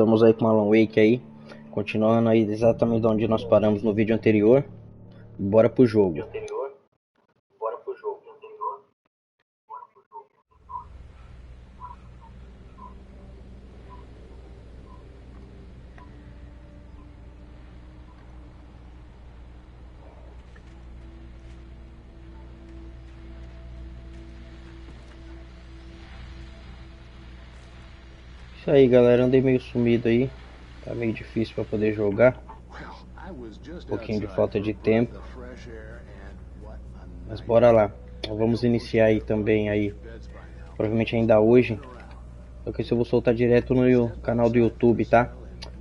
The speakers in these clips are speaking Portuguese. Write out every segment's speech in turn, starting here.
Estamos aí com o Alan Wake aí, continuando aí exatamente onde nós paramos no vídeo anterior. Bora pro jogo. Isso aí, galera, andei meio sumido aí, tá meio difícil para poder jogar, um pouquinho de falta de tempo, mas bora lá. Vamos iniciar aí também aí, provavelmente ainda hoje, só que se eu vou soltar direto no canal do YouTube, tá?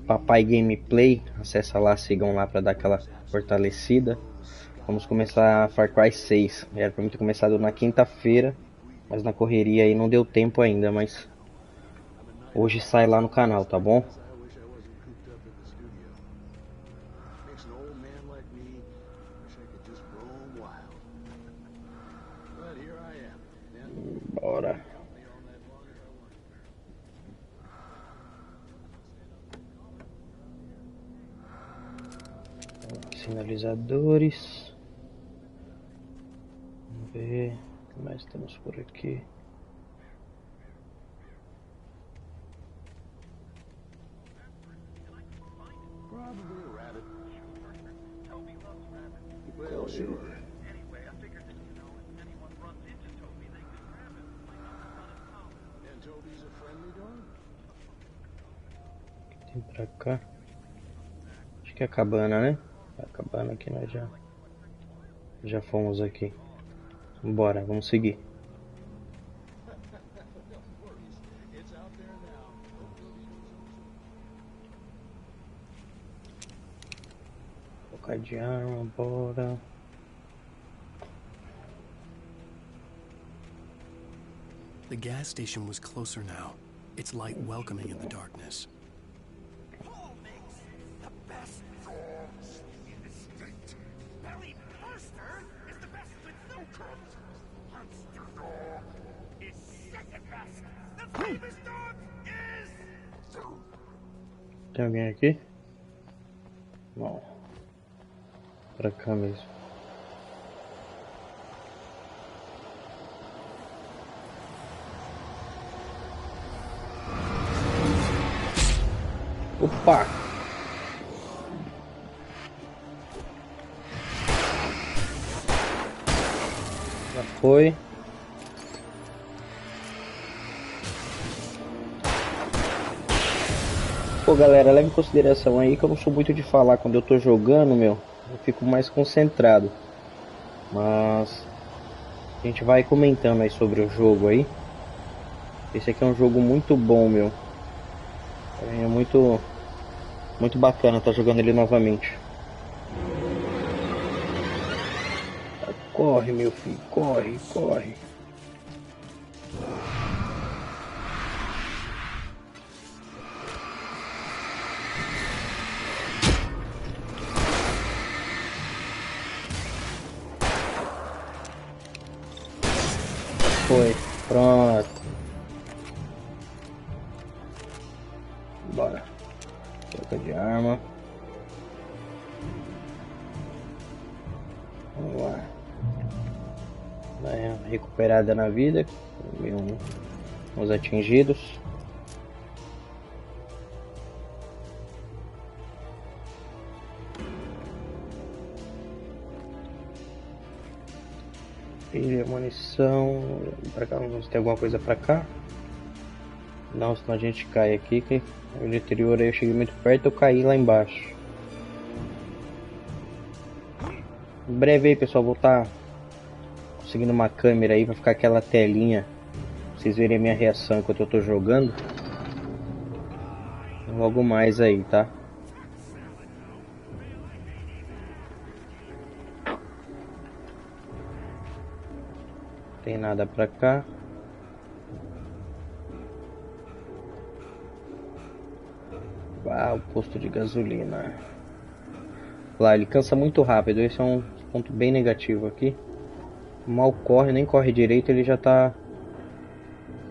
Papai Gameplay, acessa lá, sigam lá para dar aquela fortalecida. Vamos começar Far Cry 6, era para mim ter começado na quinta-feira, mas na correria aí não deu tempo ainda, mas hoje sai lá no canal, tá bom? Bora. Sinalizadores. Vamos ver o que mais temos por aqui. Tem pra cá. Acho que é a cabana, né? A cabana que nós já fomos aqui. Bora, vamos seguir. Trocar de arma, bora. The gas station was closer now, its light welcoming in the darkness. Paul makes the best dogs in the state. Belly Burster is the best with no crumbs. Monster Dog is second best. The famous dog is... Tem alguém aqui? Não. Pra cá mesmo. Opa! Já foi. Pô, galera, leve em consideração aí que eu não sou muito de falar quando eu tô jogando, meu. Eu fico mais concentrado. Mas a gente vai comentando aí sobre o jogo aí. Esse aqui é um jogo muito bom, meu. É muito bacana estar jogando ele novamente. Corre, meu filho, corre, corre. Foi, pronto. Bora. Troca de arma. Vamos lá. Dá uma recuperada na vida. Uns atingidos. Pilha, munição. Pra cá, vamos ter alguma coisa pra cá. Não, senão a gente cai aqui. Que no anterior aí eu cheguei muito perto, eu caí lá embaixo. Em breve aí, pessoal, vou estar conseguindo uma câmera aí pra ficar aquela telinha, pra vocês verem a minha reação enquanto eu tô jogando. Logo mais aí, tá? Tem nada pra cá. Ah, o posto de gasolina. Lá, ele cansa muito rápido. Esse é um ponto bem negativo aqui. Mal corre, nem corre direito, ele já tá...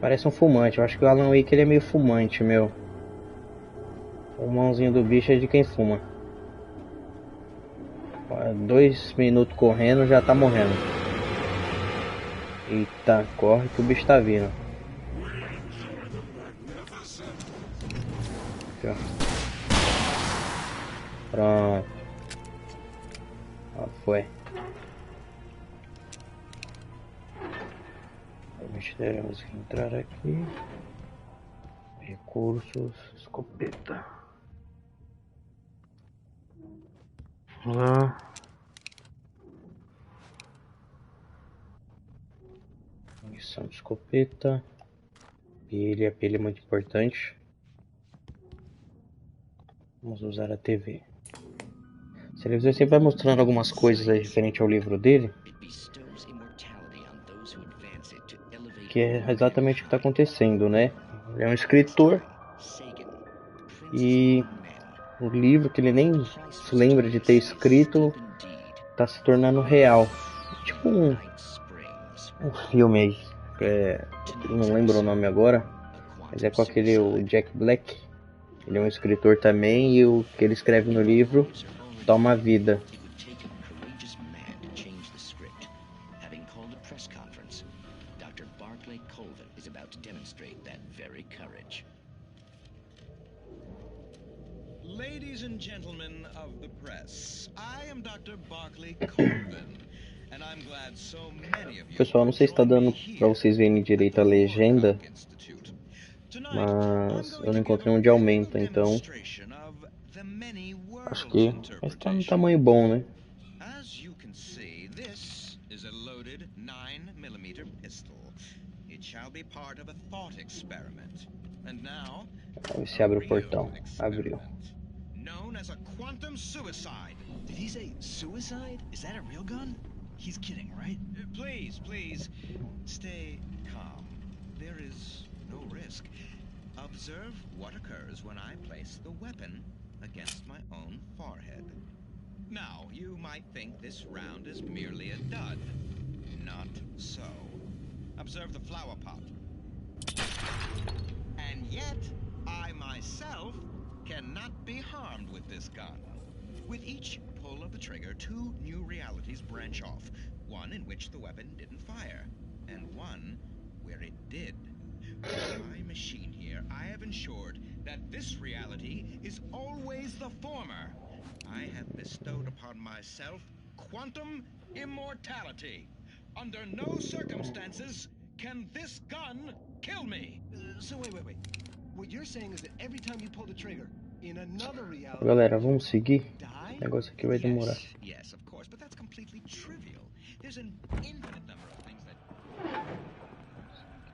Parece um fumante. Eu acho que o Alan Wake ele é meio fumante, meu. O mãozinho do bicho é de quem fuma. 2 minutos correndo, já tá morrendo. Eita, corre que o bicho tá vindo. Aqui, ó. Pronto. Ó, foi. Teremos que entrar aqui. Recursos, escopeta. Vamos lá. Munição de escopeta. Pilha, pilha é muito importante. Vamos usar a TV. A televisão sempre vai mostrando algumas coisas aí referente ao livro dele, que é exatamente o que está acontecendo, né? Ele é um escritor e o livro que ele nem se lembra de ter escrito está se tornando real. Tipo um filme aí, não lembro o nome agora, mas é com o Jack Black. Ele é um escritor também e o que ele escreve no livro toma vida. Ladies and gentlemen of the press, I am Dr. Barclay Colvin, and I'm glad so many of you. Pessoal, não sei se está dando para vocês verem direito a legenda, mas eu não encontrei onde aumenta, então acho que está no tamanho bom, né? As you can see, this is a loaded 9mm pistol. It shall be part of a thought experiment. And now, Aí se abre o portão. Abriu. known as a quantum suicide. Did he say suicide? Is that a real gun? He's kidding, right? Please, stay calm. There is no risk. Observe what occurs when I place the weapon against my own forehead. Now, you might think this round is merely a dud. Not so. Observe the flower pot. And yet, I myself cannot be harmed with this gun. With each pull of the trigger, 2 new realities branch off. One in which the weapon didn't fire, and one where it did. With my machine here, I have ensured that this reality is always the former. I have bestowed upon myself quantum immortality. Under no circumstances can this gun kill me. So wait. What you're saying is that every time you pull the trigger, in another reality, Galera, vamos seguir. die? O negócio aqui vai demorar. Yes, of course, but that's completely trivial. There's an infinite number of things that...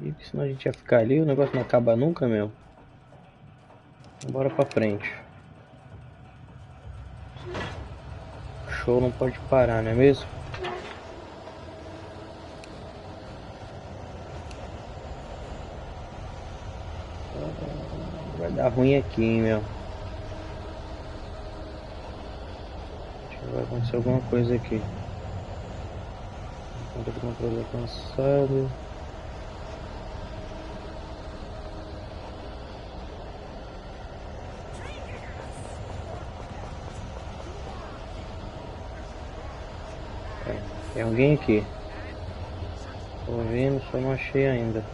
E senão a gente ia ficar ali, o negócio não acaba nunca, meu. Bora pra frente. O show não pode parar, não é mesmo? Vai dar ruim aqui, hein, meu. Acho que vai acontecer alguma coisa aqui. Controle alcançado. Tem alguém aqui. Tô vendo, só não achei ainda.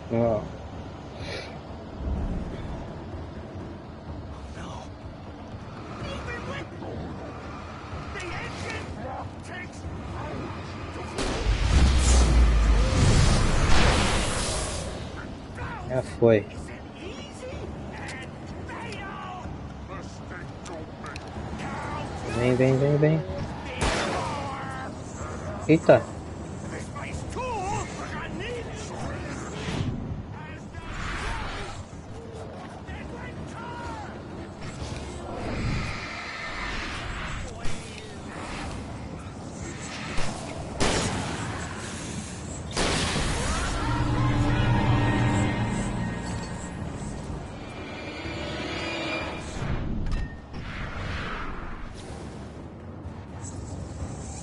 Ó. Já foi. Vem. Eita.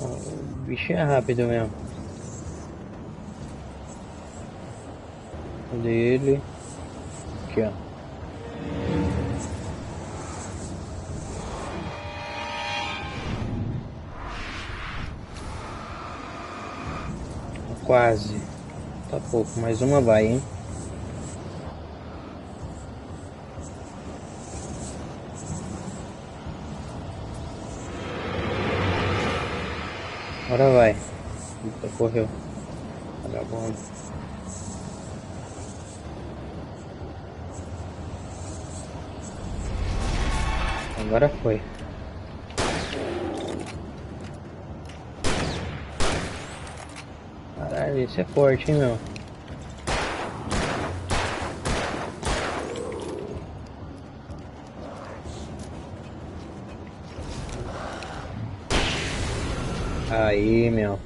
O bicho é rápido mesmo. Cadê ele? Aqui, ó. Quase. Tá pouco, mais uma vai, hein? Agora vai. Eita, correu. Vagabundo. Agora foi. Caralho, esse é forte, hein, meu? Aí, meu.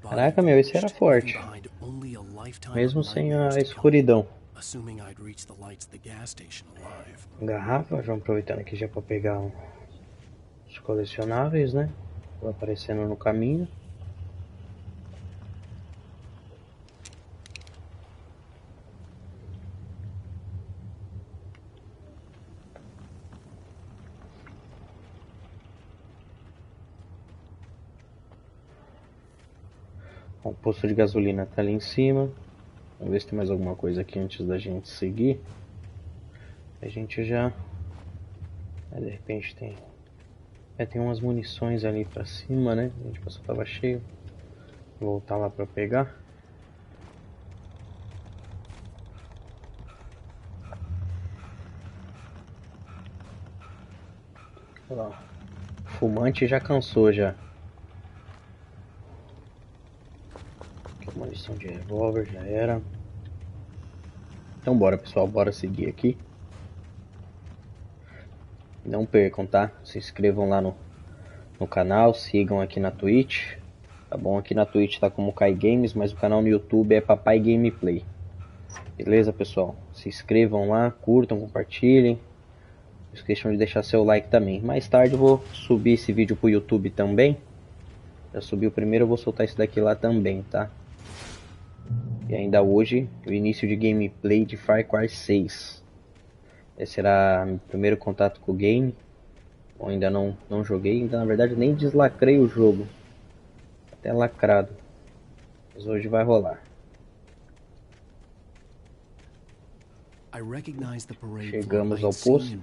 Caraca, meu, esse era forte. Mesmo sem a escuridão. Garrafa, vamos aproveitando aqui já pra pegar os colecionáveis, né? Vão aparecendo no caminho. O posto de gasolina tá ali em cima. Vamos ver se tem mais alguma coisa aqui antes da gente seguir. A gente já... de repente tem... tem umas munições ali pra cima, né? A gente passou, tava cheio. Vou voltar lá pra pegar. Olha lá. O fumante já cansou já. Aqui, munição de revólver já era. Então bora, pessoal, bora seguir aqui. Não percam, tá? Se inscrevam lá no canal, sigam aqui na Twitch. Tá bom? Aqui na Twitch tá como Kai Games, mas o canal no YouTube é Papai Gameplay. Beleza, pessoal? Se inscrevam lá, curtam, compartilhem. Não esqueçam de deixar seu like também. Mais tarde eu vou subir esse vídeo pro YouTube também. Já subi o primeiro, eu vou soltar isso daqui lá também, tá? E ainda hoje, o início de gameplay de Far Cry 6. Esse será meu primeiro contato com o game. Eu ainda não joguei, ainda na verdade nem deslacrei o jogo. Até lacrado. Mas hoje vai rolar. Chegamos ao posto.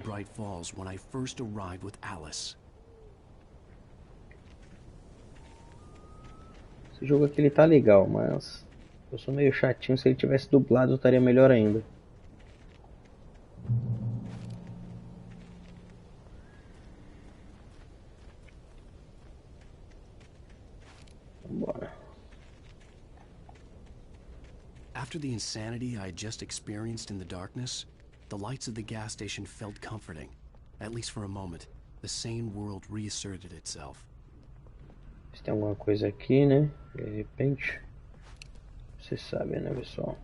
Esse jogo aqui ele tá legal, mas eu sou meio chatinho. Se ele tivesse dublado estaria melhor ainda. Vambora. After the insanity I had just experienced in the darkness, the lights of the gas station felt comforting. At least for a moment, the sane world reasserted itself. Se tem alguma coisa aqui, né? De repente. Você sabe, né, pessoal?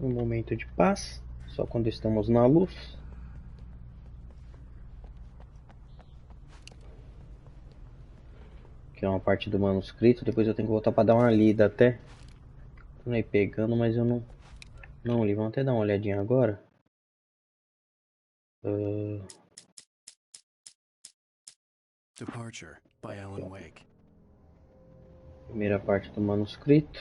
Um momento de paz. Só quando estamos na luz. Aqui é uma parte do manuscrito. Depois eu tenho que voltar para dar uma lida até. Tô aí pegando, mas eu não li. Vamos até dar uma olhadinha agora. Departure by Alan Wake. Primeira parte do manuscrito.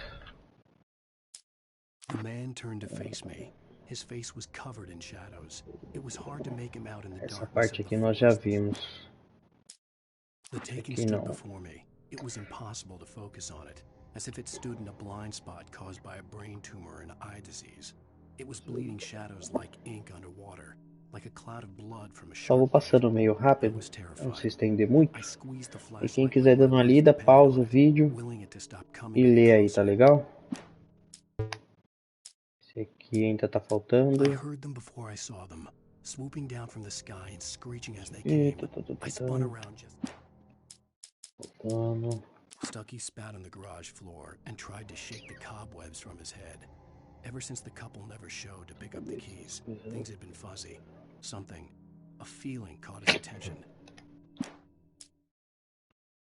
The man turned to face me. His face was covered in shadows. It was hard to make him out in the Essa darkness. parte aqui nós já vimos. The taken stood before me. It was impossible to focus on it, as if it stood in a blind spot caused by a brain tumor and eye disease. It was bleeding shadows like ink underwater, like a cloud of blood from a Só vou sharp. passando meio rápido, não se estender muito. E quem quiser dar uma lida, pausa o vídeo e lê aí, tá legal? Esse aqui ainda tá faltando. Eita, faltando. Stucky spat on the garage floor and tried to shake the cobwebs from his head. Ever since the couple never showed to pick up the keys, things had been fuzzy. A feeling caught his attention.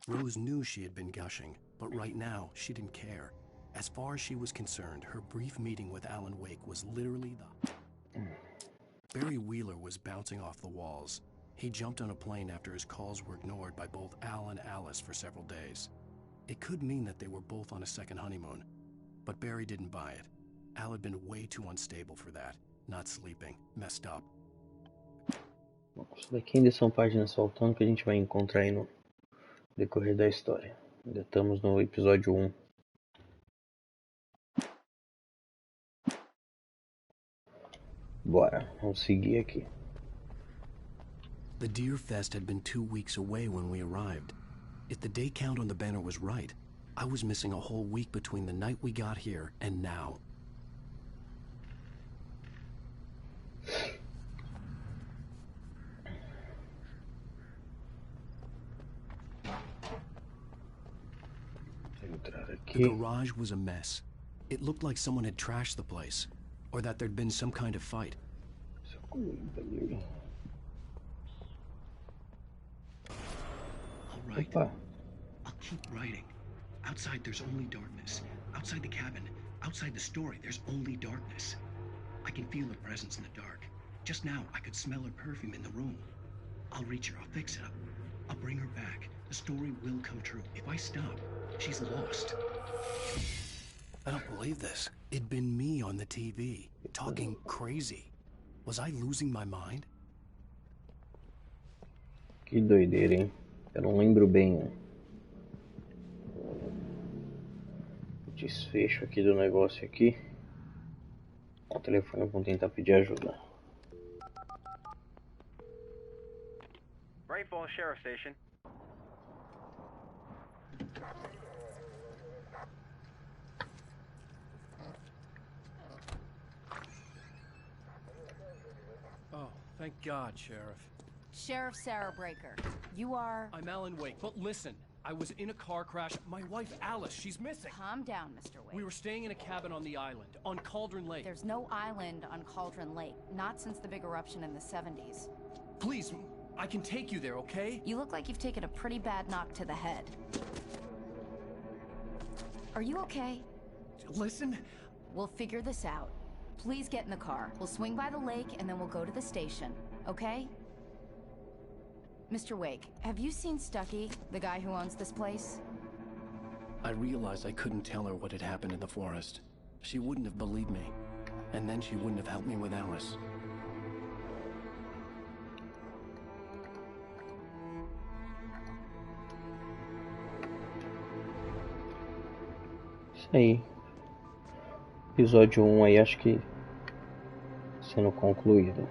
Rose knew she had been gushing, but right now she didn't care. As far as she was concerned, her brief meeting with Alan Wake was literally the... Barry Wheeler was bouncing off the walls. He jumped on a plane after his calls were ignored by both Al and Alice for several days. It could mean that they were both on a second honeymoon, but Barry didn't buy it. Al had been way too unstable for that, not sleeping, messed up. Bom, isso daqui ainda são páginas faltando que a gente vai encontrar aí no decorrer da história. Ainda estamos no episódio 1. Bora, vamos seguir aqui. The Deer Fest had been 2 weeks away when we arrived. If the day count on the banner was right, I was missing a whole week between the night we got here and now. The garage was a mess. It looked like someone had trashed the place, or that there'd been some kind of fight. All right. I'll keep writing. Outside there's only darkness. Outside the cabin, outside the story, there's only darkness. I can feel her presence in the dark. Just now, I could smell her perfume in the room. I'll reach her, I'll fix it up. I'll bring her back. The story will come true. If I stop, she's lost. I don't believe this. It'd been me on the TV, talking crazy. Was I losing my mind? Que doideira, hein? Eu não lembro bem o desfecho aqui do negócio aqui. O telefone, vamos tentar pedir ajuda. Bright Falls Sheriff Station. Oh, thank God, Sheriff. Sheriff Sarah Breaker. You are... I'm Alan Wake, but listen. I was in a car crash. My wife, Alice, she's missing. Calm down, Mr. Wake. We were staying in a cabin on the island, on Cauldron Lake. There's no island on Cauldron Lake. Not since the big eruption in the 70s. Please, I can take you there, okay? You look like you've taken a pretty bad knock to the head. Are you okay? Listen. We'll figure this out. Please get in the car. We'll swing by the lake and then we'll go to the station, okay? Mr. Wake, have you seen Stucky, the guy who owns this place? I realized I couldn't tell her what had happened in the forest. She wouldn't have believed me. And then she wouldn't have helped me with Alice. Isso aí. Episódio 1 aí, acho que sendo concluído.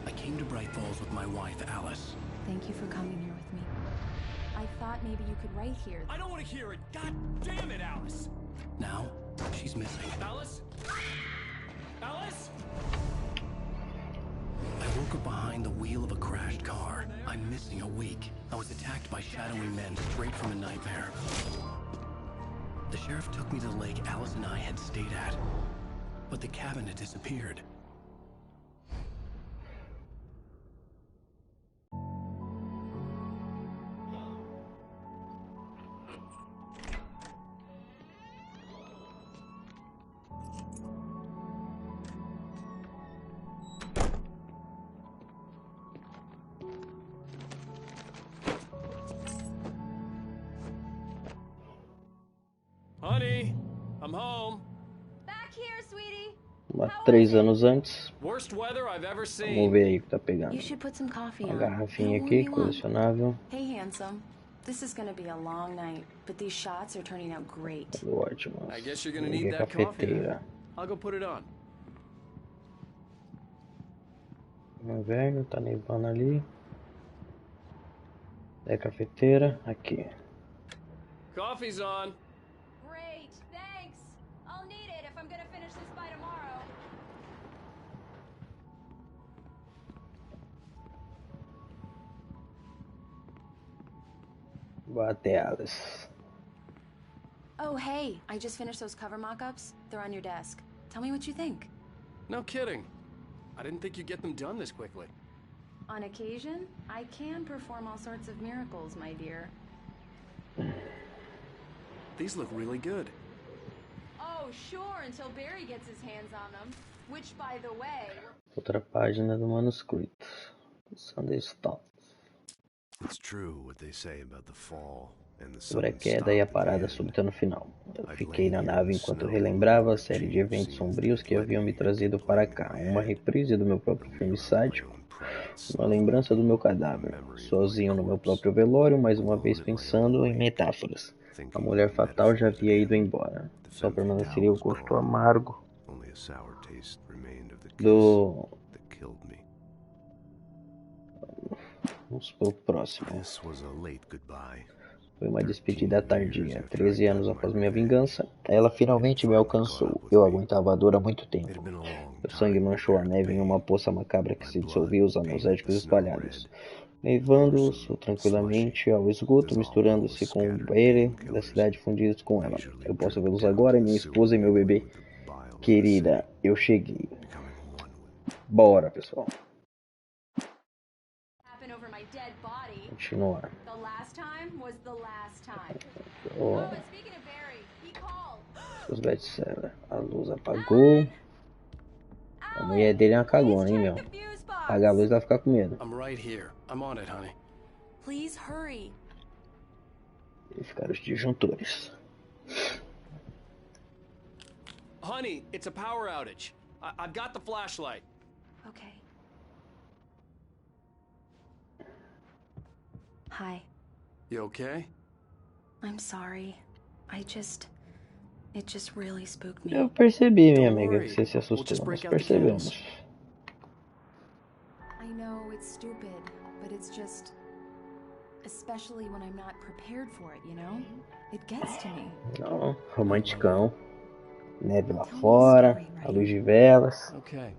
I came to Bright Falls with my wife, Alice. Thank you for coming here with me. I thought maybe you could write here. I don't want to hear it! God damn it, Alice! Now, she's missing. Alice? Alice? I woke up behind the wheel of a crashed car. I'm missing a week. I was attacked by shadowy men straight from a nightmare. The sheriff took me to the lake Alice and I had stayed at. But the cabin had disappeared. honey. I'm home. Back here, sweetie. Lá 3 anos antes. Worst weather I've ever seen. Vamos ver aí o que tá pegando. You should put some coffee Uma on. garrafinha It'll aqui, warm you up. colecionável. Hey, handsome. This is gonna be a long night, but these shots are turning out great. Ótimo. I guess you're gonna Liguei need a that coffee. cafeteira. I'll go put it on. No inverno, tá nevando ali. É a cafeteira, aqui. Coffee's on. Great, thanks. I'll need it if I'm gonna finish this by tomorrow. Bate Alice. Oh, hey, I just finished those cover mock-ups. They're on your desk. Tell me what you think. No kidding. I didn't think you'd get them done this quickly. On occasion, I can perform all sorts of miracles, my dear. These look really good. Oh, sure, until Barry gets his hands on them. Which, by the way... Outra página do manuscrito. Sunday Stop. It's true what they say about the fall and the Sobre a sudden queda e a stop at the parada end. súbita no final. Eu fiquei na nave enquanto relembrava a série de eventos sombrios que haviam me trazido para cá. Uma reprise do meu próprio filme sádico. Uma lembrança do meu cadáver. Sozinho no meu próprio velório, mais uma vez pensando em metáforas. A mulher fatal já havia ido embora. Só permaneceria o gosto amargo do... Vamos pro próximo. Foi uma despedida tardia. 13 anos após minha vingança, ela finalmente me alcançou. Eu aguentava a dor há muito tempo. Meu sangue manchou a neve em uma poça macabra que se dissolvia os anestéticos espalhados, levando-os tranquilamente ao esgoto, misturando-se com o aire da cidade fundidos com ela. Eu posso vê-los agora, minha esposa e meu bebê. Querida, eu cheguei. Bora, pessoal. Continuar. Seus best-sellers. A luz apagou. A mulher dele é uma cagona, hein, meu? Apagar a luz, ela vai ficar com medo. I'm right here. I'm on it, honey. Please hurry. E ficaram os disjuntores. Honey, it's a power outage. I've got the flashlight. Okay. Hi. You okay? I'm sorry. It just really spooked me. Eu percebi, minha amiga, que você se assustou. Nós percebemos. I know it's stupid, but it's just... Especially when I'm not prepared for it, you know? It gets to me. Não, romanticão. Neve lá fora, a luz de velas. Okay.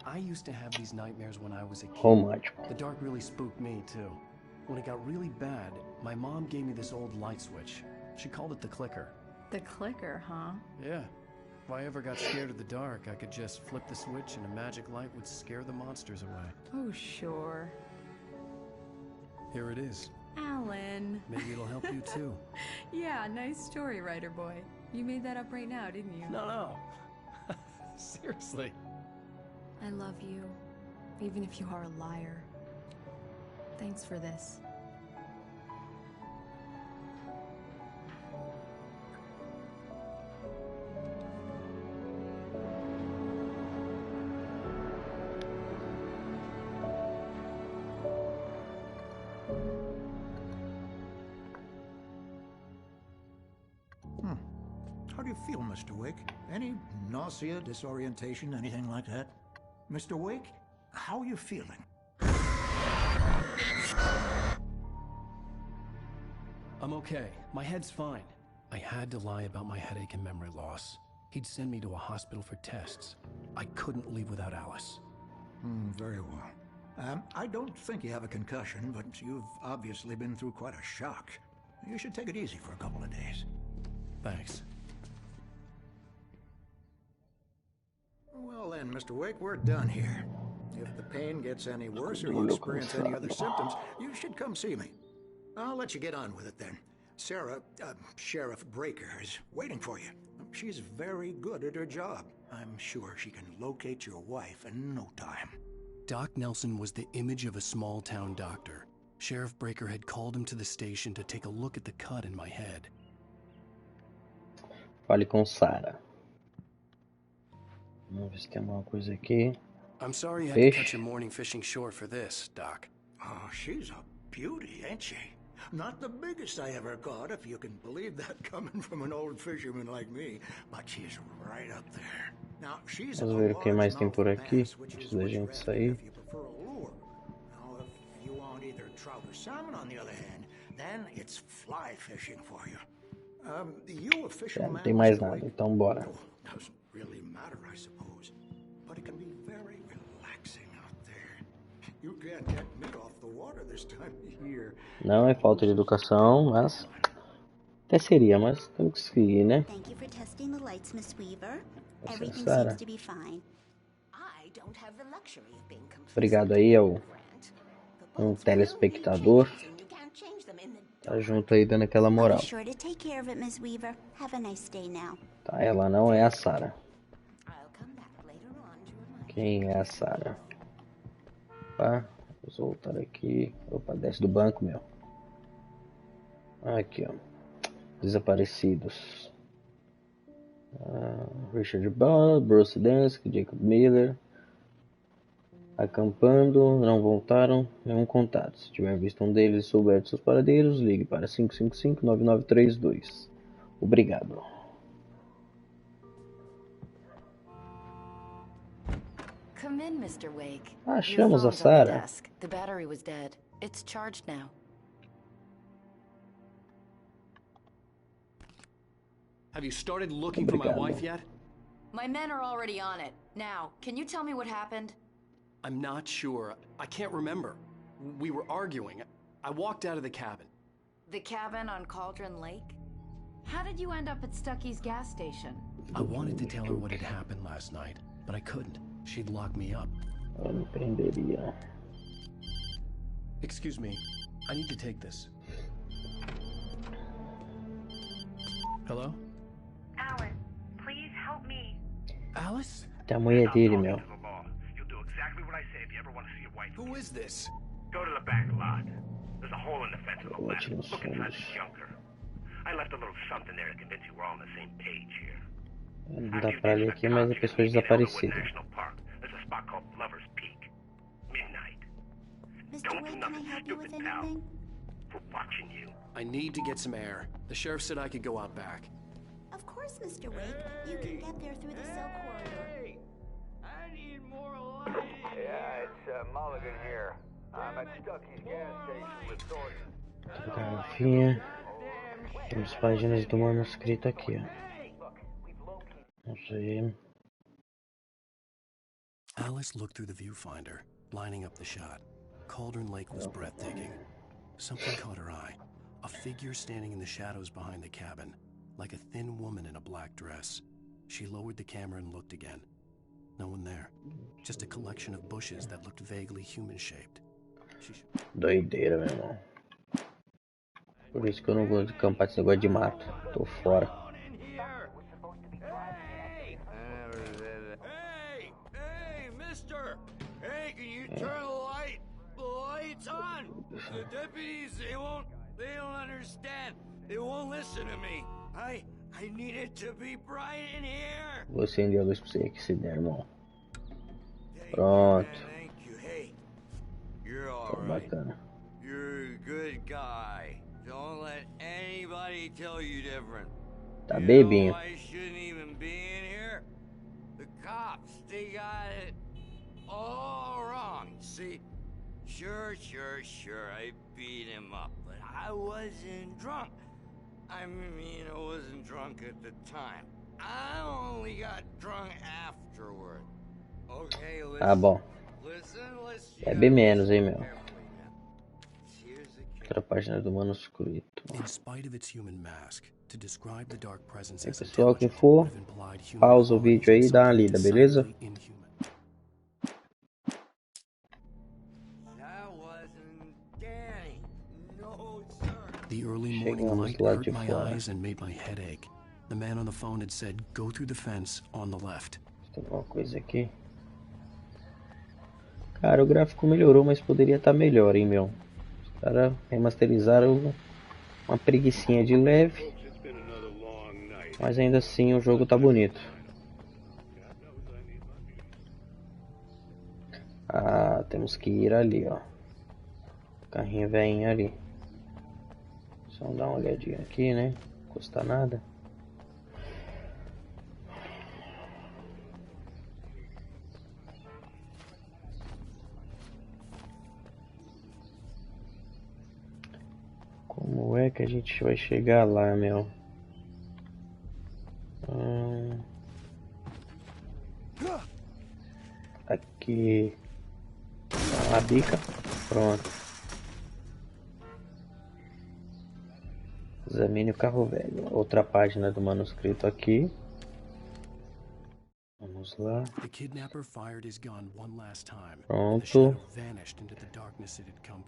I used to have these nightmares when I was a kid. Romântico. The dark really spooked me too. When it got really bad, my mom gave me this old light switch. She called it the clicker. The clicker, huh? Yeah. If I ever got scared of the dark, I could just flip the switch and a magic light would scare the monsters away. Oh, sure. Here it is. Alan. Maybe it'll help you too. Yeah, nice story, writer boy. You made that up right now, didn't you? No. Seriously. I love you, even if you are a liar. Thanks for this. How do you feel, Mr. Wake? Any nausea, disorientation, anything like that? Mr. Wake, how are you feeling? I'm okay. My head's fine. I had to lie about my headache and memory loss. He'd send me to a hospital for tests. I couldn't leave without Alice. Very well. I don't think you have a concussion, but you've obviously been through quite a shock. You should take it easy for a couple of days. Thanks. Well then, Mr. Wake, we're done here. If the pain gets any worse or you experience any other symptoms, you should come see me. I'll let you get on with it then. Sarah, Sheriff Breaker, is waiting for you. She's very good at her job. I'm sure she can locate your wife in no time. Doc Nelson was the image of a small-town doctor. Sheriff Breaker had called him to the station to take a look at the cut in my head. Fale com Sarah. Vamos ver se tem alguma coisa aqui. I'm sorry you had to cut your morning fishing short for this, Doc. Oh, she's a beauty, ain't she? Not the biggest I ever caught, if you can believe that coming from an old fisherman like me, but she's right up there. Now, she's Vamos ver o que mais tem por aqui antes da gente sair. Now, if you want either trout or salmon, on the other hand, then it's fly fishing for you. You a fisherman? Não tem mais nada, então bora. Doesn't really matter, I suppose, but it can be very relaxing out there. You can't get me off the water this time of year. Não é falta de educação, mas até seria, mas temos que seguir, né? Thank you for testing the lights, Miss Weaver. Everything Sarah. seems to be fine. Obrigado aí ao telespectador. Tá junto aí dando aquela moral. Be sure to take care of it, Miss Weaver. Have a nice day now. Tá, ela não é a Sarah. Quem é a Sarah? Opa, vamos voltar aqui. Opa, desce do banco, meu. Aqui, ó. Desaparecidos. Richard Ball, Bruce Dansky, Jacob Miller. Acampando, não voltaram, nenhum contato. Se tiver visto um deles e souber de seus paradeiros, ligue para 555-9932. Obrigado. Come in, Mr. Wake. Achamos a Sarah. The battery was dead. It's charged now. Have you started looking for my wife yet? My men are already on it. Now, can you tell me what happened? I'm not sure. I can't remember. We were arguing. I walked out of the cabin. The cabin on Cauldron Lake? How did you end up at Stucky's gas station? I wanted to tell her what had happened last night, but I couldn't. She'd lock me up. Excuse me. I need to take this. Hello? Alice, please help me. Alice? Até a mulher dele, meu. You'll do exactly what I say if you ever want to see your wife. Who is this? Go to the back lot. There's a hole in the fence on the left. Look inside the junker. I left a little something there to convince you we're all on the same page here. Não dá pra ler aqui, mas a pessoa é desaparecida. There's a spot called Lover's Peak. Midnight. Mr. Wake, can I help you with anything? We're watching you. I need to get some air. The sheriff said I could go out back. Of course, Mr. Wake. You can get there through the cell corridor. I need more light. Yeah, it's Mulligan here. I'm at Stucky's gas station with Thornton. Garrafinha. Temos páginas do manuscrito aqui, ó. Vamos ver. Alice looked through the viewfinder, lining up the shot. Cauldron Lake was breathtaking. Something caught her eye. A figure standing in the shadows behind the cabin, like a thin woman in a black dress. She lowered the camera and looked again. No one there. Just a collection of bushes that looked vaguely human-shaped. Doideira, meu irmão. Por isso que eu não gosto de acampar esse negócio de mato. Tô fora. Hey, mister! Hey, can you turn the lights on? The deputies, they don't understand. They won't listen to me. I need it to be bright in here. Vou acender a luz pra você aqui, se der, irmão. Pronto. You're all right. You're a good guy. Don't let anybody tell you different. Tá bebinho. I shouldn't even be in here. The cops, they got it all wrong. See, sure, I beat him up, but I wasn't drunk. I mean, I wasn't drunk at the time. I only got drunk afterward. Okay, listen. Tá bom. Bebe menos, hein, meu. Outra página do manuscrito. E pessoal, quem for, pausa o vídeo aí e dá uma lida, beleza? The early morning light hurt my eyes and made my head ache. The man on the phone had said, "Go through the fence on the left." Tem alguma coisa aqui? Cara, o gráfico melhorou, mas poderia estar melhor, hein, meu. Os caras remasterizaram uma preguicinha de leve. Mas ainda assim o jogo tá bonito. Ah, temos que ir ali, ó. Carrinho velhinho ali. Só dar uma olhadinha aqui, né? Não custa nada. Como é que a gente vai chegar lá, meu? Aqui. A bica. Pronto. Examine o carro velho. Outra página do manuscrito aqui. Vamos lá. Pronto.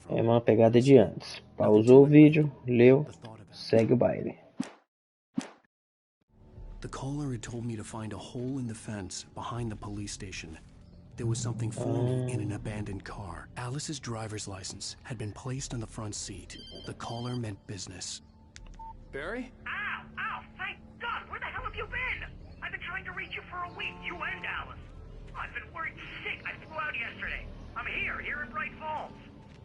É uma pegada de antes. Pausou o vídeo, leu, segue o baile. The caller had told me to find a hole in the fence behind the police station. There was something for me in an abandoned car. Alice's driver's license had been placed on the front seat. The caller meant business. Barry? Ow! Ow! Thank God! Where the hell have you been? I've been trying to reach you for a week, you and Alice. I've been worried sick. I flew out yesterday. I'm here in Bright Falls.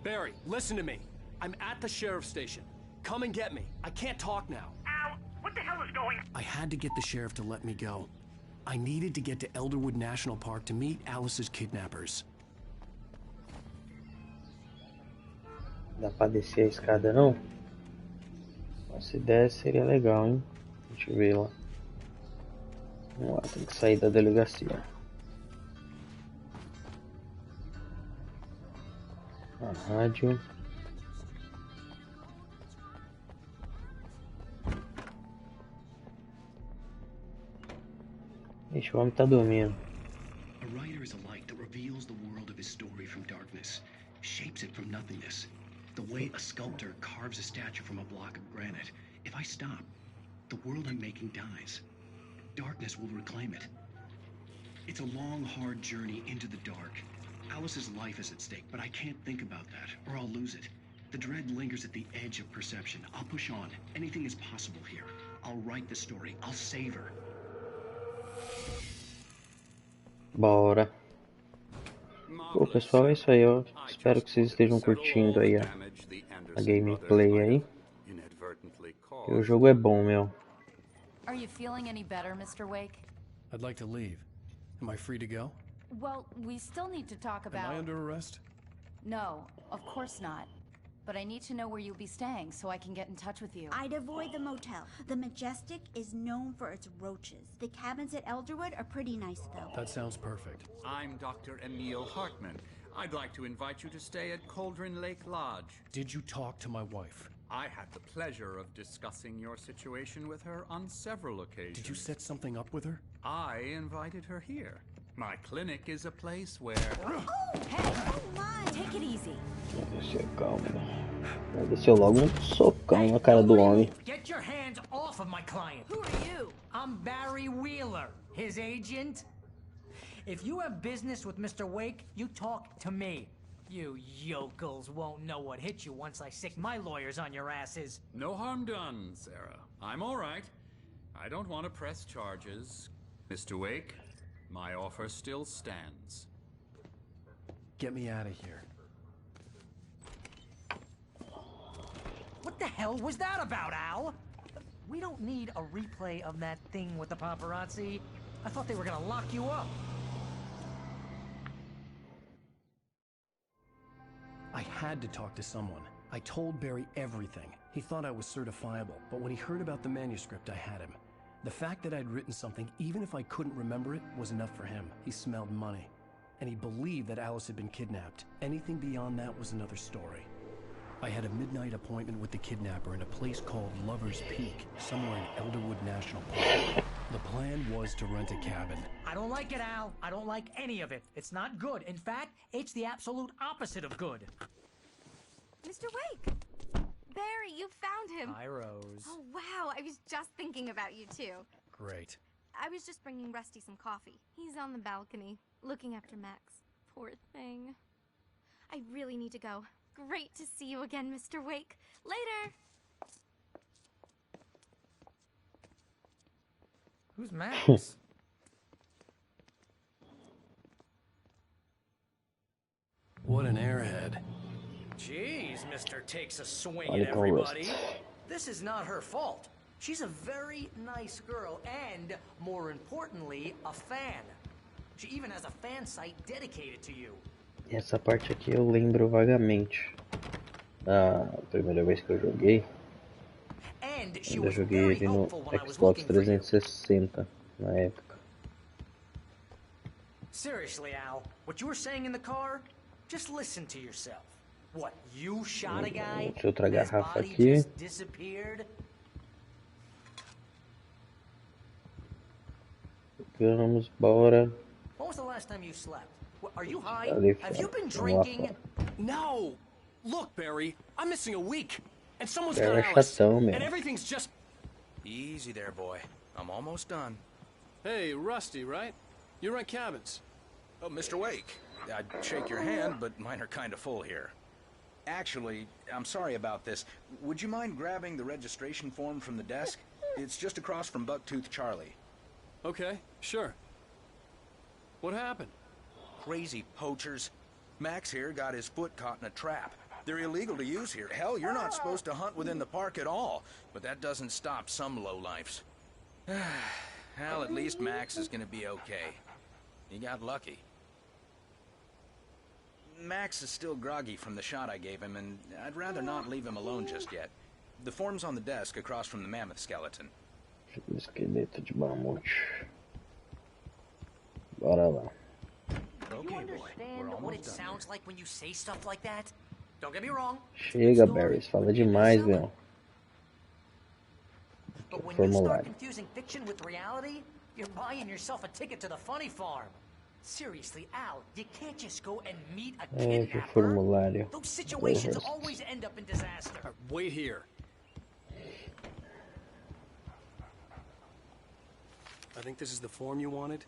Barry, listen to me. I'm at the sheriff's station. Come and get me. I can't talk now. Al, what the hell is going on? I had to get the sheriff to let me go. I needed to get to Elderwood National Park to meet Alice's kidnappers. Dá pra descer a escada não? Se desse seria legal, hein? Deixa eu ver lá. Vamos lá, tem que sair da delegacia. A rádio. Ixi, o homem tá dormindo. A writer is a light that reveals the world of his story from darkness, shapes it from nothingness. The way a sculptor carves a statue from a block of granite. If I stop, the world I'm making dies. Darkness will reclaim it. It's a long, hard journey into the dark. Alice's life is at stake, but I can't think about that, or I'll lose it. The dread lingers at the edge of perception. I'll push on. Anything is possible here. I'll write the story. I'll save her. Bora. Bom, pessoal, é isso aí. Eu espero que vocês estejam curtindo aí a gameplay aí. E o jogo é bom, meu. Are you feeling any better, Mr. Wake? I'd like to leave. Am I free to go? Well, we still need to talk about... Am I under arrest? No, of course not. But I need to know where you'll be staying so I can get in touch with you. I'd avoid the motel. The Majestic is known for its roaches. The cabins at Elderwood are pretty nice, though. That sounds perfect. I'm Dr. Emil Hartman. I'd like to invite you to stay at Cauldron Lake Lodge. Did you talk to my wife? I had the pleasure of discussing your situation with her on several occasions. Did you set something up with her? I invited her here. My clinic is a place where... Oh, hey! Oh my! Take it easy. Desceu, calma. Desceu logo socão na cara do homem. Get your hands off of my client. Who are you? I'm Barry Wheeler, his agent. If you have business with Mr. Wake, you talk to me. You yokels won't know what hit you once I sick my lawyers on your asses. No harm done, Sarah. I'm all right. I don't want to press charges. Mr. Wake, my offer still stands. Get me out of here. What the hell was that about, Al? We don't need a replay of that thing with the paparazzi. I thought they were gonna lock you up. I had to talk to someone. I told Barry everything. He thought I was certifiable, but when he heard about the manuscript, I had him. The fact that I'd written something, even if I couldn't remember it, was enough for him. He smelled money. And he believed that Alice had been kidnapped. Anything beyond that was another story. I had a midnight appointment with the kidnapper in a place called Lover's Peak, somewhere in Elderwood National Park. The plan was to rent a cabin. I don't like it, Al. I don't like any of it. It's not good. In fact, it's the absolute opposite of good. Mr. Wake! Barry, you found him! Hi, Rose. Oh, wow. I was just thinking about you, too. Great. I was just bringing Rusty some coffee. He's on the balcony, looking after Max. Poor thing. I really need to go. Great to see you again, Mr. Wake. Later! Who's Max? What an airhead. Jeez, Mr. Takes a swing Olha at com o everybody. rosto. This is not her fault. She's a very nice girl and, more importantly, a fan. She even has a fan site dedicated to you. Essa parte aqui eu lembro vagamente. A primeira vez que eu joguei, eu joguei ele no Xbox 360 na época. Seriously, Al, what you were saying in the car? Just listen to yourself. What, you shot a guy? Deixa outra And his garrafa body aqui. just disappeared? Vamos, bora. When was the last time you slept? Are you high? Ali Have you been fora, lá drinking? fora. No! Look, Barry, I'm missing a week. And someone's Barry got é Alice. chatão, meu. And everything's just... Easy there, boy. I'm almost done. Hey, Rusty, right? You rent cabins. Oh, Mr. Wake. I'd shake your hand, but mine are kind of full here. Actually, I'm sorry about this. Would you mind grabbing the registration form from the desk? It's just across from Bucktooth Charlie. Okay, sure. What happened? Crazy poachers. Max here got his foot caught in a trap. They're illegal to use here. Hell, you're not supposed to hunt within the park at all. But that doesn't stop some lowlifes. Well, at least Max is gonna be okay. He got lucky. Max is still groggy from the shot I gave him, and I'd rather not leave him alone just yet. The form's on the desk across from the mammoth skeleton. Esqueleto de mamute. Bora lá. Do you understand what it sounds like when you say stuff like that? Don't get me wrong. Chega, Barry, fala demais, meu. But when you start confusing fiction with reality, you're buying yourself a ticket to the funny farm. Seriously, Al, you can't just go and meet a kidnapper. Formulário. Those situations always end up in disaster. Wait here. I think this is the form you wanted.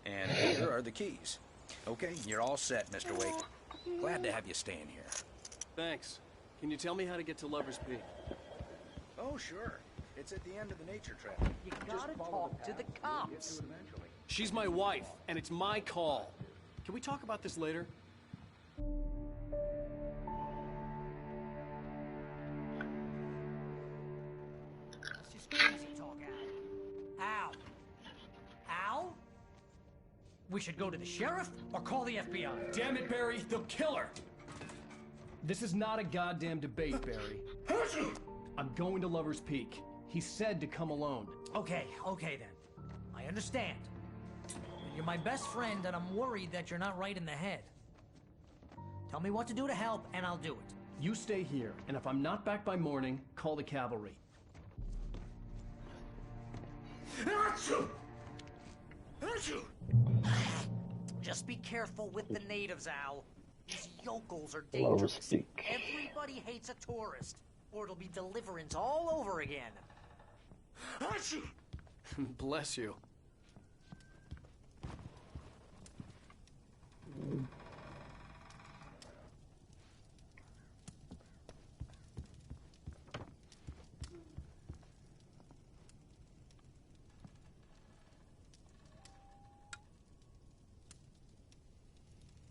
And here are the keys. Okay, you're all set, Mr. Wake. Glad to have you staying here. Thanks. Can you tell me how to get to Lover's Peak? Oh, sure. It's at the end of the nature trail. You gotta talk to the cops. She's my wife, and it's my call. Can we talk about this later? Let's just crazy talk, Al. Al? We should go to the sheriff or call the FBI. Damn it, Barry, they'll kill her! This is not a goddamn debate, Barry. I'm going to Lover's Peak. He said to come alone. Okay then. I understand. You're my best friend, and I'm worried that you're not right in the head. Tell me what to do to help, and I'll do it. You stay here, and if I'm not back by morning, call the cavalry. Just be careful with the natives, Al. These yokels are dangerous. Everybody hates a tourist, or it'll be Deliverance all over again. Bless you.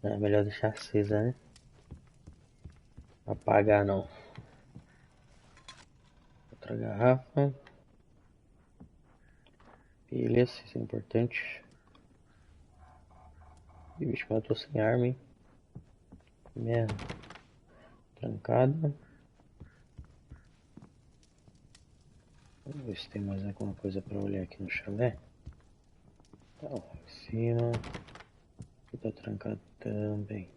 É melhor deixar acesa, né? Apagar não. Outra garrafa. Pilhas, isso é importante. E bicho, mas eu tô sem arma, hein? Merda. Trancada. Vamos ver se tem mais alguma coisa pra olhar aqui no chalé. Tá lá em cima. Aqui tá trancado também.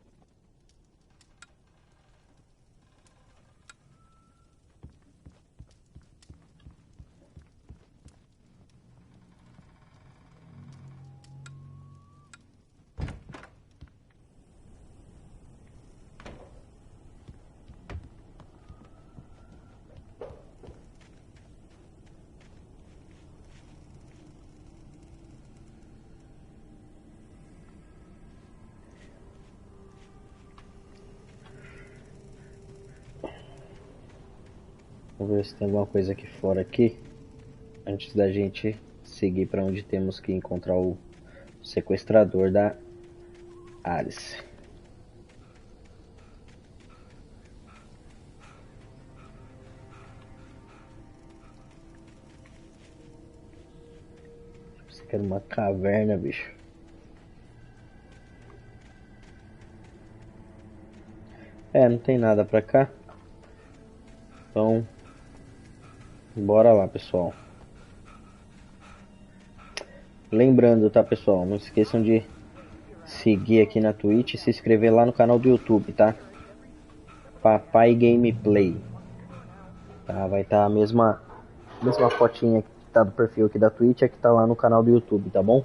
Vamos ver se tem alguma coisa aqui fora aqui antes da gente seguir para onde temos que encontrar o sequestrador da Alice. Isso aqui era uma caverna, bicho. Não tem nada pra cá. Então, bora lá, pessoal. Lembrando, tá, pessoal? Não esqueçam de seguir aqui na Twitch e se inscrever lá no canal do YouTube, tá? Papai Gameplay. Tá? Vai estar a mesma fotinha que tá do perfil aqui da Twitch, é que tá lá no canal do YouTube, tá bom?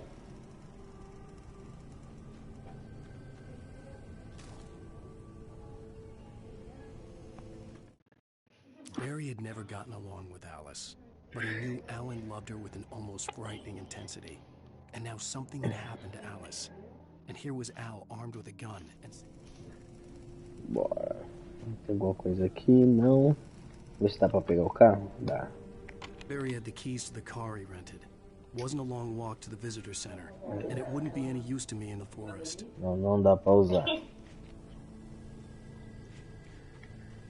Barry had never gotten along with Alice, but he knew Alan loved her with an almost frightening intensity. And now something had happened to Alice. And here was Al armed with a gun and... Bora. Tem alguma coisa aqui? Não. Vê se dá pra pegar o carro? Dá. Barry had the keys to the car he rented. It wasn't a long walk to the visitor center, and it wouldn't be any use to me in the forest. Não dá pra usar.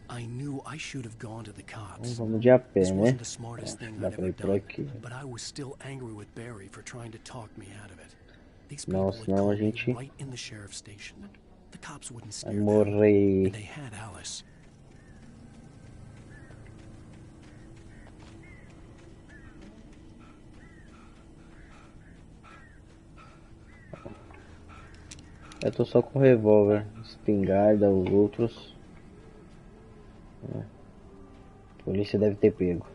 I knew I should have gone to the cops. Vamos de a pé, This né? wasn't the smartest thing Dá I'd pra ever ir por done, aqui. but I was still angry with Barry for trying to talk me out of it. These Não, people had senão a called me gente right in the sheriff's station. The cops wouldn't vai scare them, morrer. and they had Alice. Eu tô só com revólver, espingarda, os outros. A polícia deve ter pego.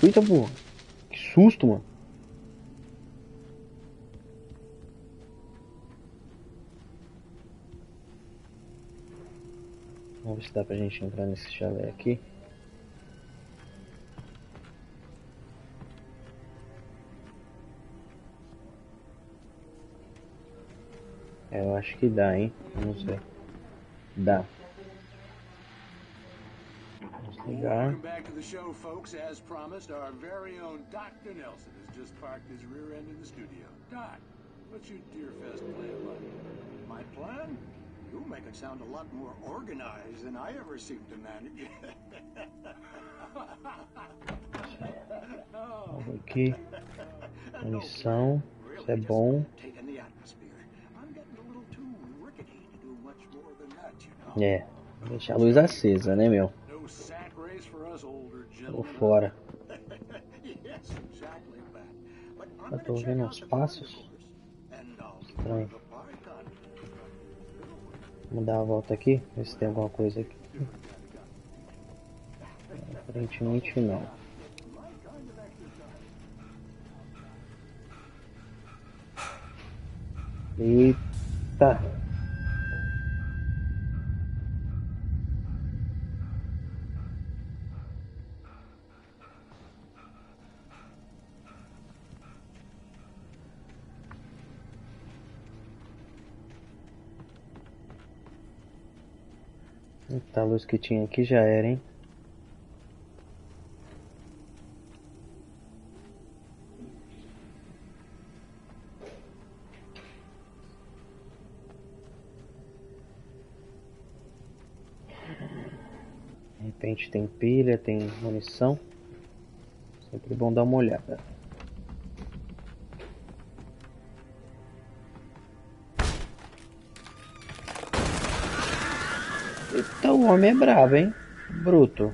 Eita porra, que susto, mano. Vamos ver se dá pra gente entrar nesse chalé aqui. Eu acho que dá, hein? Vamos ver. Dá. Vamos ligar. Welcome back to the show, folks. As promised, our very own Dr. Nelson has just parked his rear end in the studio. Doc, what's your Deerfest plan like? My plan? You make it sound a lot more organized than I ever seem to manage. Vamos aqui. Munição. Isso é bom. É. Deixar a luz acesa, né, meu? Tô fora. Eu tô ouvindo uns passos. Estranho. Vamos dar uma volta aqui, ver se tem alguma coisa aqui. Aparentemente não. Eita! Eita, a luz que tinha aqui já era, hein? De repente tem pilha, tem munição. Sempre bom dar uma olhada. Eita, o homem é brabo, hein? Bruto.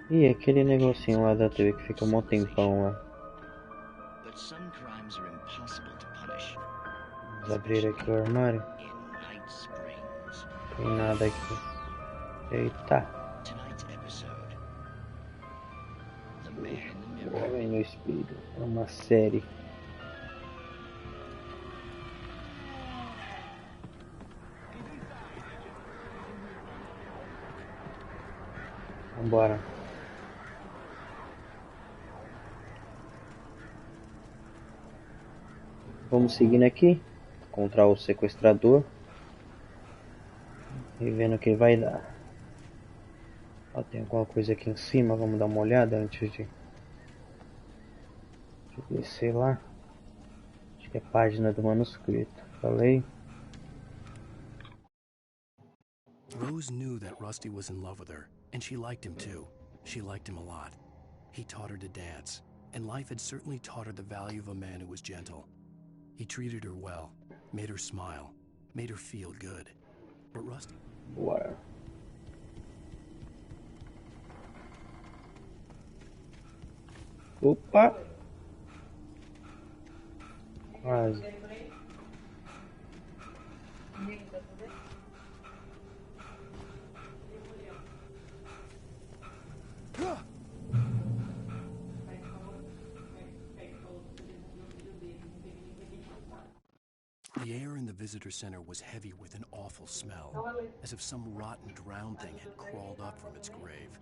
E aquele negocinho lá da TV que fica um mó tempão lá. Vamos abrir aqui o armário. Não tem nada aqui. Eita. O Homem no Espelho. É uma série. Vambora. Vamos seguindo aqui. Encontrar o sequestrador. E vendo o que vai dar. Ó, tem alguma coisa aqui em cima. Vamos dar uma olhada antes de descer lá. Acho que é a página do manuscrito. Falei. Rose knew that Rusty was in love with her, and she liked him too. She liked him a lot. He taught her to dance, and life had certainly taught her the value of a man who was gentle. He treated her well, made her smile, made her feel good. But Rusty... Bora. Opa! Quase. The air in the visitor center was heavy with an awful smell, as if some rotten drowned thing had crawled up from its grave.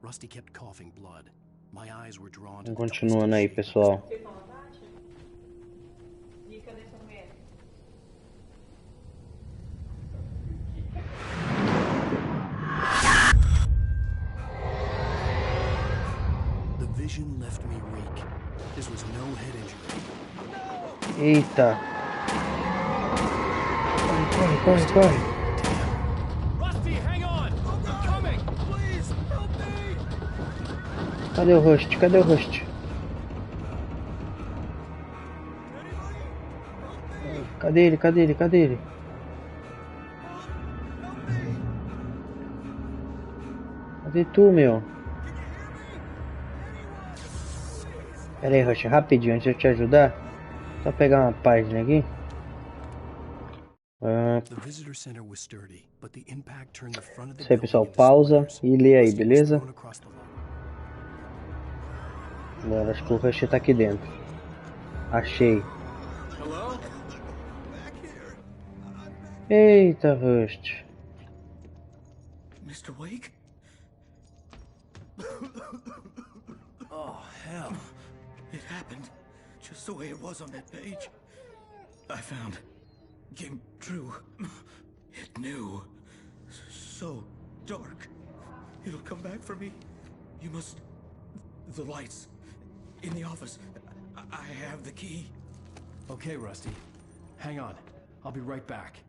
Rusty kept coughing blood. My eyes were drawn to the Continuando aí, pessoal. The vision left me weak. This was no head injury. Eita. Corre, corre, corre. Rusty, hang on. I'm coming. Please help me. Cadê o host? Cadê o host? Cadê ele? Cadê ele? Cadê ele? Cadê tu, meu? Pera aí, host, rapidinho, antes de eu te ajudar. Só pegar uma página aqui. Isso aí, pessoal, pausa e lê aí, beleza? Agora acho que o Rush tá aqui dentro. Achei. Eita, Rush. Mr. Wake? Oh, hell. It happened just the way it was on that page. I found... came true. It knew. So dark. It'll come back for me. You must... The lights. In the office. I have the key. Okay, Rusty. Hang on. I'll be right back.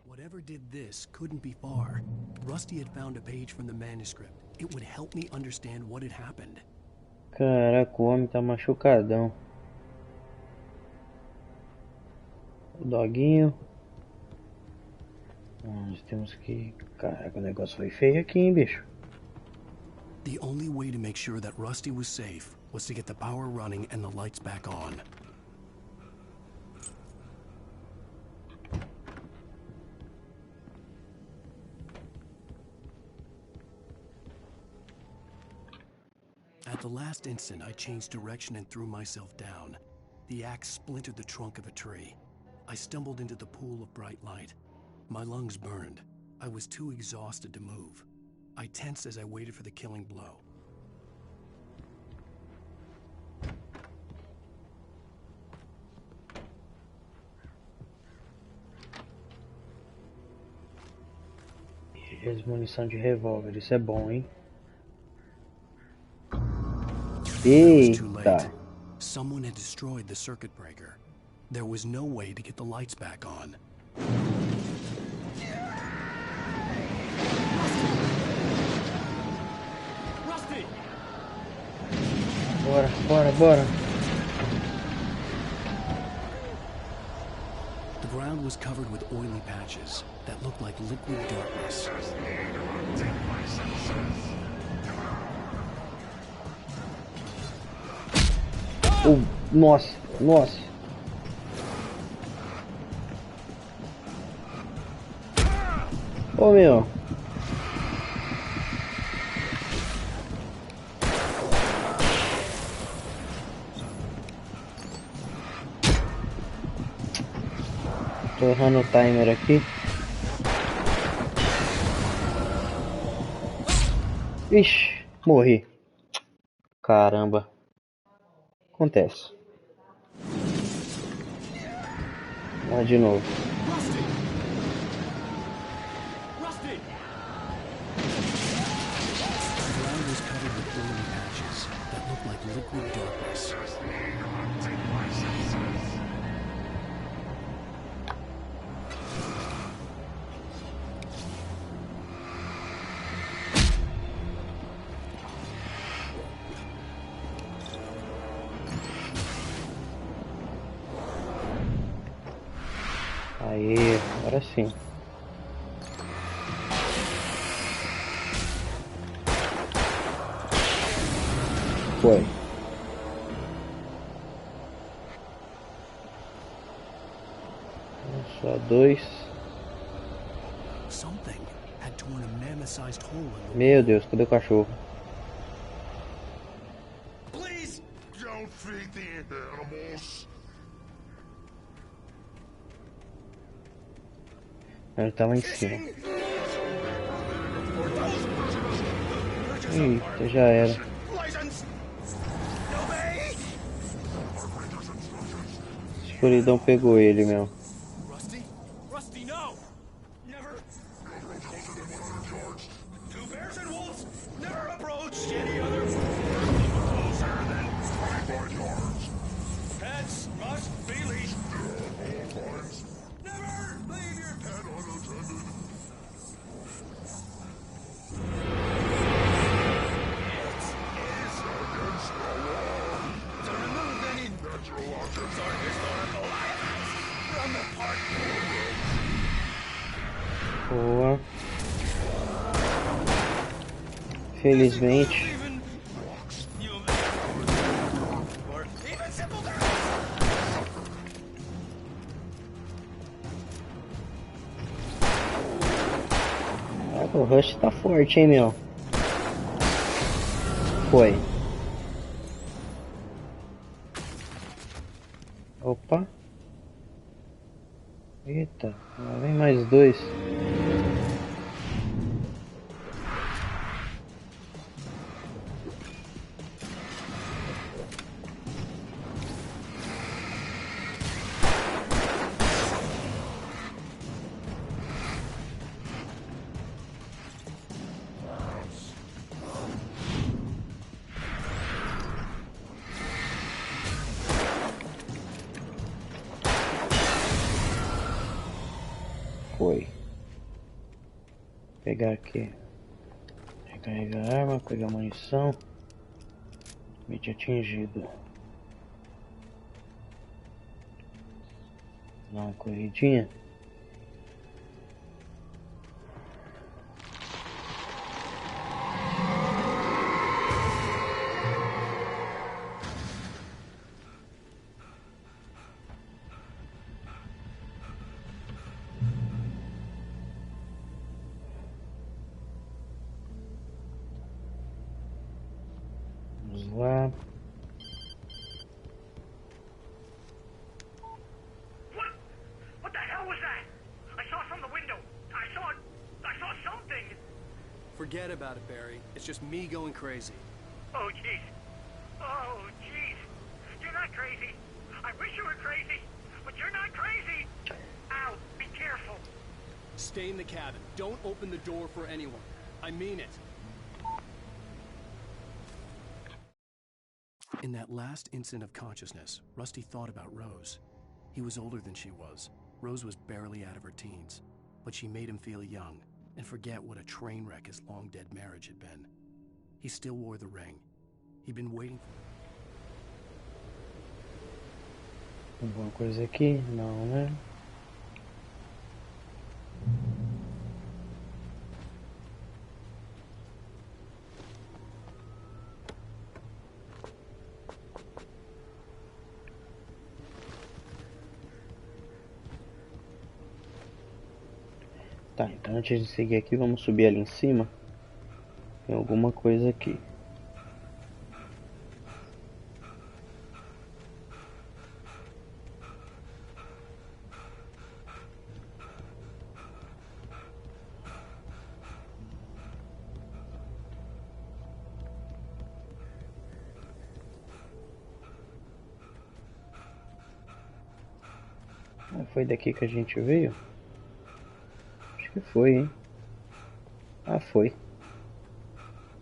Whatever did this couldn't be far. Rusty had found a page from the manuscript. It would help me understand what had happened. Caraca, o homem tá machucadão. O doguinho. Nós temos que... Caraca, o negócio foi feio aqui, hein, bicho. The only way to make sure that Rusty was safe was to get the power running and the lights back on. At the last instant, I changed direction and threw myself down. The axe splintered the trunk of a tree. I stumbled into the pool of bright light. My lungs burned. I was too exhausted to move. I tensed as I waited for the killing blow. Munição de revólver, isso é bom, hein? Eita! Someone had destroyed the circuit breaker. There was no way to get the lights back on. Rusty! Bora, bora, bora! The ground was covered with oily patches that looked like liquid darkness. Oh, nossa, nossa. Ô, meu. Tô errando o timer aqui. Ixi, morri. Caramba. Acontece. Lá de novo. Liquid darkness. Aí, agora sim. Foi. Só 2. Meu Deus, cadê o cachorro? Please don't feed the animals. Ele tá lá em cima. Eita, já era. A escuridão pegou ele, meu. Rusty, no! Never. Two bears and wolves never approached any other. Closer than 25 yards. Pets must be leashed. Never leave your pet unattended. It is against the law to remove any natural objects or historical items from the park. Boa. Felizmente. O rush tá forte, hein, meu. Foi. Opa. Eita, lá vem mais 2. Foi. Pegar aqui. Recarregar a arma, pegar munição. Limite atingido. Dá uma corridinha. Vamos lá. What the hell was that? I saw from the window. I saw something. Forget about it, Barry. It's just me going crazy. Oh, jeez. Oh, jeez. You're not crazy. I wish you were crazy, but you're not crazy. Ow, be careful. Stay in the cabin. Don't open the door for anyone. I mean it. In that last instant of consciousness, Rusty thought about Rose. He was older than she was. Rose was barely out of her teens, but she made him feel young and forget what a train wreck his long-dead marriage had been. He still wore the ring. He'd been waiting for... Alguma coisa aqui? Não, né? Tá, então antes de seguir aqui, vamos subir ali em cima. Tem alguma coisa aqui. Foi daqui que a gente veio? Acho que foi, hein? Ah, foi.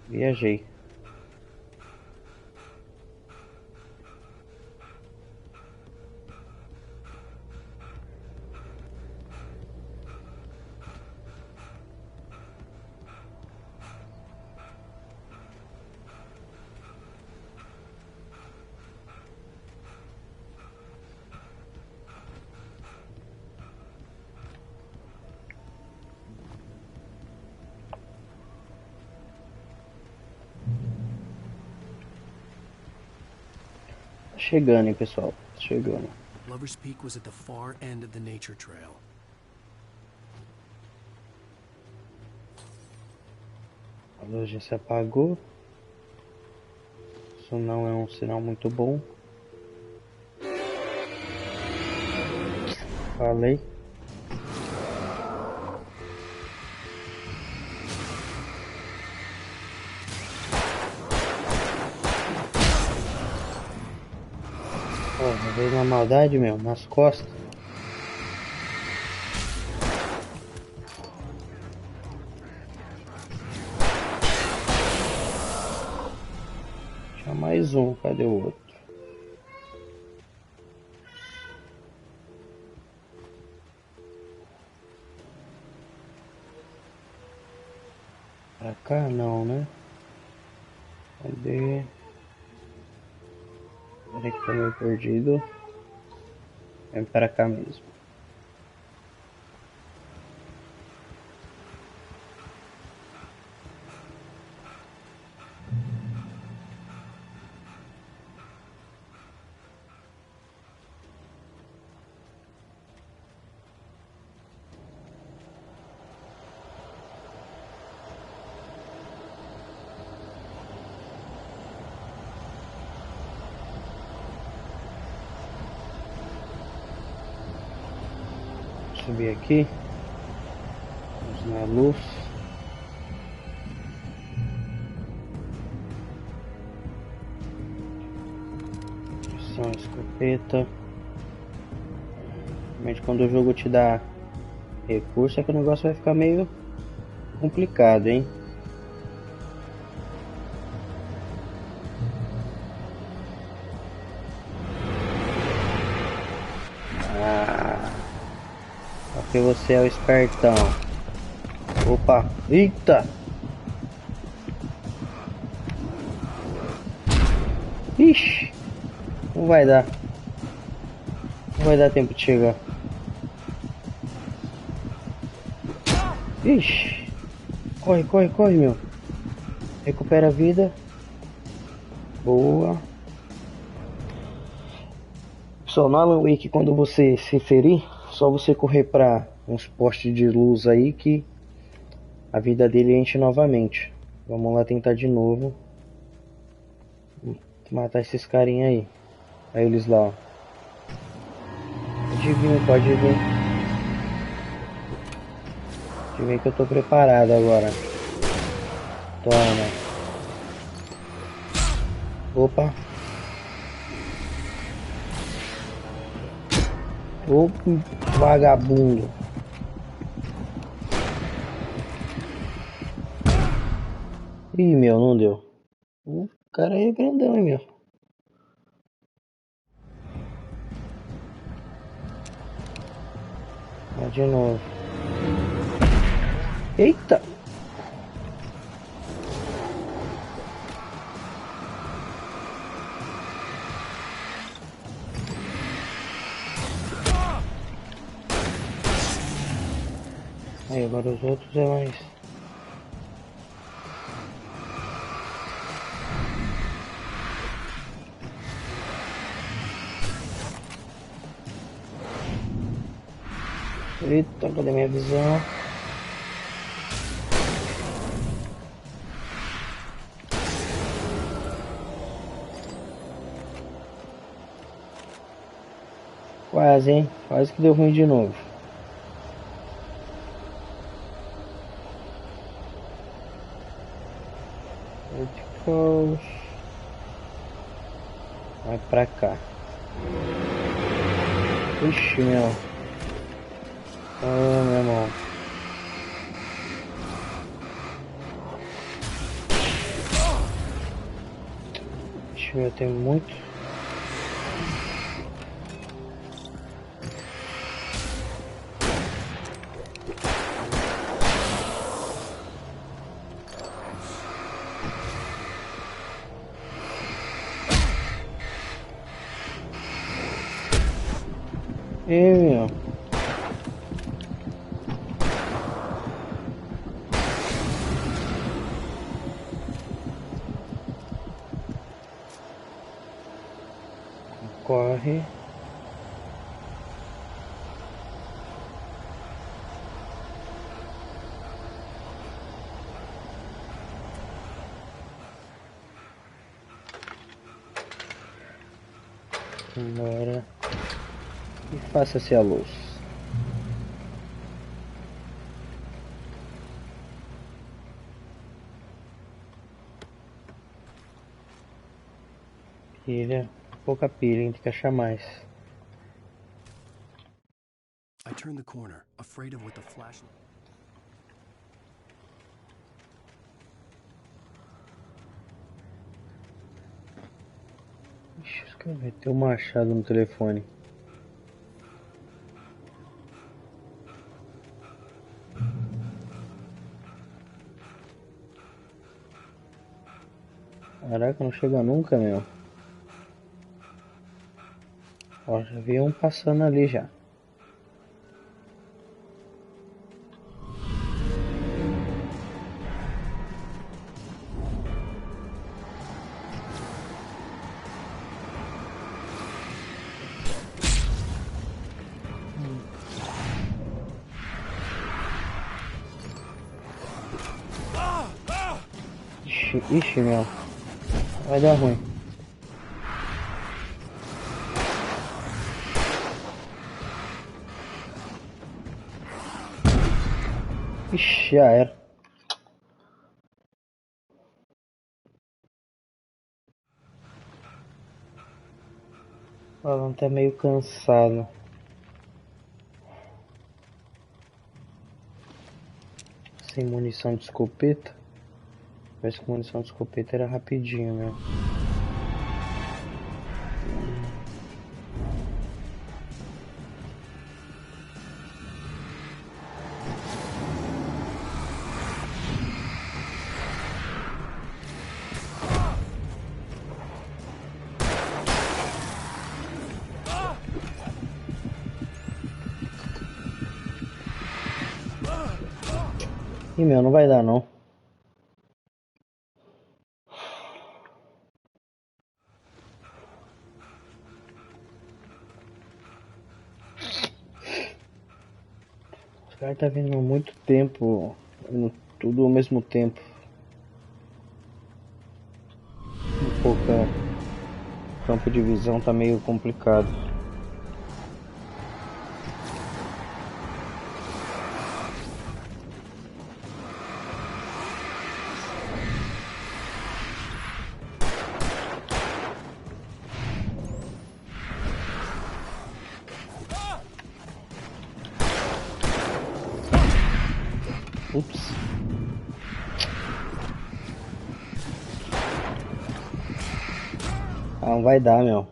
Viajei. Chegando, hein, pessoal. Chegando. Lover's Peak was at the far end of the nature trail. A luz já se apagou. Isso não é um sinal muito bom. Falei. Veio uma maldade, meu, nas costas. Tinha mais um, cadê o outro? Pra cá não, né? Cadê? Peraí que tá meio perdido. Vem para cá mesmo. Subir aqui, vamos na luz. São escopeta. Realmente quando o jogo te dá recurso é que o negócio vai ficar meio complicado, hein? Porque você é o espertão. Opa, eita! Ixi, não vai dar. Não vai dar tempo de chegar. Ixi, corre, corre, corre, meu. Recupera a vida. Boa. Pessoal, no Alan Wake, quando você se ferir, só você correr para uns postes de luz aí que a vida dele enche novamente. Vamos lá tentar de novo. Matar esses carinha aí. Aí eles lá, ó. Pode vir, pode vir. Pode vir que eu tô preparado agora. Toma. Opa. Ô vagabundo. Ih, meu, não deu. O cara aí é grandão, hein, meu. Vai de novo. Eita! Aí, agora os outros é mais... Eita, cadê minha visão? Quase, hein? Quase que deu ruim de novo. Vai pra cá. Ixi, meu. Ah, meu irmão. Deixa eu ver, tem muito. Meu. Corre. Bora. E faça-se a luz. Pilha. Pouca pilha, tem que achar mais. I turned the corner, afraid of what the flashlight. Ixi, os caras meteu um machado no telefone. Caraca, não chega nunca, meu. Ó, já vi um passando ali já. Ixi, meu. Vai dar ruim. Ixi, já era. O Alan tá meio cansado. Sem munição de escopeta. Parece que munição de escopeta era rapidinho, meu. Ih, meu, não vai dar não. Os caras tá vindo há muito tempo, tudo ao mesmo tempo. Um pouco, o campo de visão tá meio complicado. Ups. Ah, não vai dar, meu.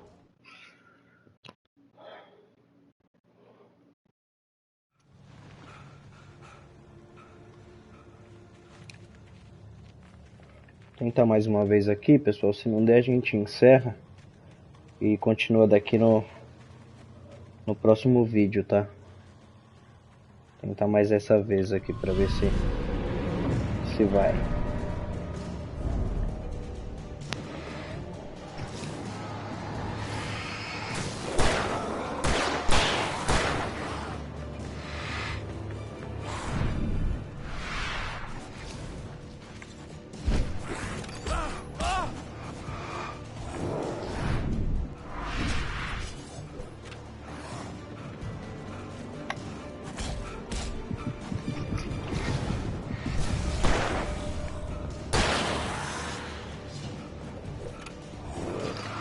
Tentar mais uma vez aqui, pessoal. Se não der, a gente encerra e continua daqui no próximo vídeo, tá? Tentar mais essa vez aqui pra ver se vai.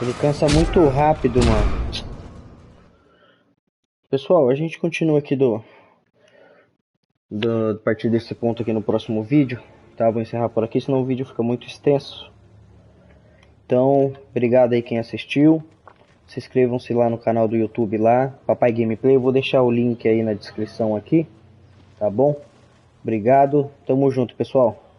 Ele cansa muito rápido, mano. Pessoal, a gente continua aqui a partir desse ponto aqui no próximo vídeo, tá? Vou encerrar por aqui, senão o vídeo fica muito extenso. Então, obrigado aí quem assistiu. Se inscrevam-se lá no canal do YouTube lá, Papai Gameplay. Eu vou deixar o link aí na descrição aqui, tá bom? Obrigado, tamo junto, pessoal.